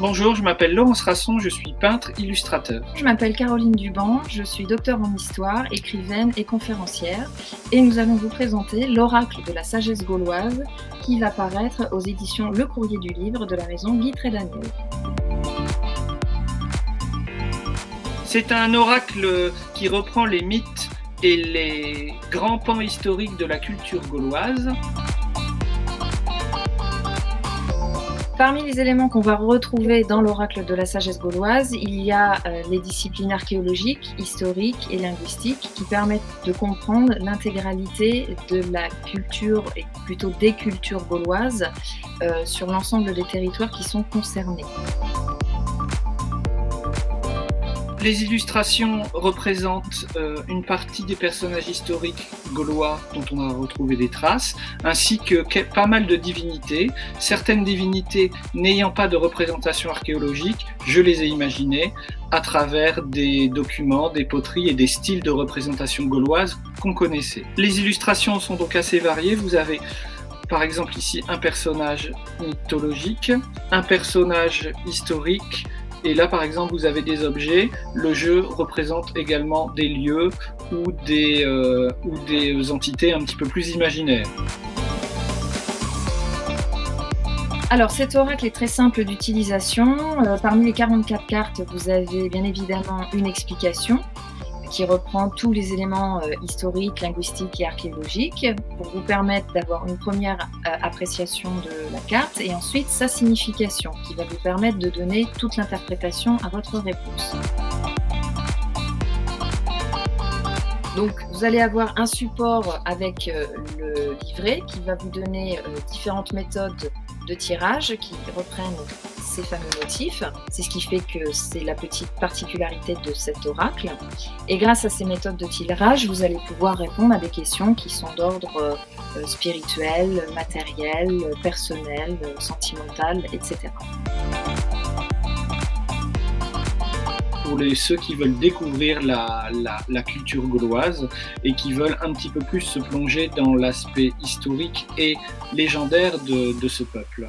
Bonjour, je m'appelle Laurence Rasson, je suis peintre, illustrateur. Je m'appelle Caroline Duban, je suis docteure en histoire, écrivaine et conférencière et nous allons vous présenter l'oracle de la sagesse gauloise qui va paraître aux éditions Le Courrier du Livre de la maison Guy Trédaniel. C'est un oracle qui reprend les mythes et les grands pans historiques de la culture gauloise. Parmi les éléments qu'on va retrouver dans l'oracle de la sagesse gauloise, il y a les disciplines archéologiques, historiques et linguistiques qui permettent de comprendre l'intégralité de la culture et plutôt des cultures gauloises sur l'ensemble des territoires qui sont concernés. Les illustrations représentent une partie des personnages historiques gaulois dont on a retrouvé des traces, ainsi que pas mal de divinités. Certaines divinités n'ayant pas de représentation archéologique, je les ai imaginées à travers des documents, des poteries et des styles de représentation gauloise qu'on connaissait. Les illustrations sont donc assez variées. Vous avez par exemple ici un personnage mythologique, un personnage historique, et là, par exemple, vous avez des objets. Le jeu représente également des lieux ou des entités un petit peu plus imaginaires. Alors, cet oracle est très simple d'utilisation. Parmi les 44 cartes, vous avez bien évidemment une explication qui reprend tous les éléments historiques, linguistiques et archéologiques pour vous permettre d'avoir une première appréciation de la carte et ensuite sa signification qui va vous permettre de donner toute l'interprétation à votre réponse. Donc vous allez avoir un support avec le livret qui va vous donner différentes méthodes de tirage qui reprennent ces fameux motifs. C'est ce qui fait que c'est la petite particularité de cet oracle. Et grâce à ces méthodes de tirage, vous allez pouvoir répondre à des questions qui sont d'ordre spirituel, matériel, personnel, sentimental, etc. Pour ceux qui veulent découvrir la culture gauloise et qui veulent un petit peu plus se plonger dans l'aspect historique et légendaire de ce peuple.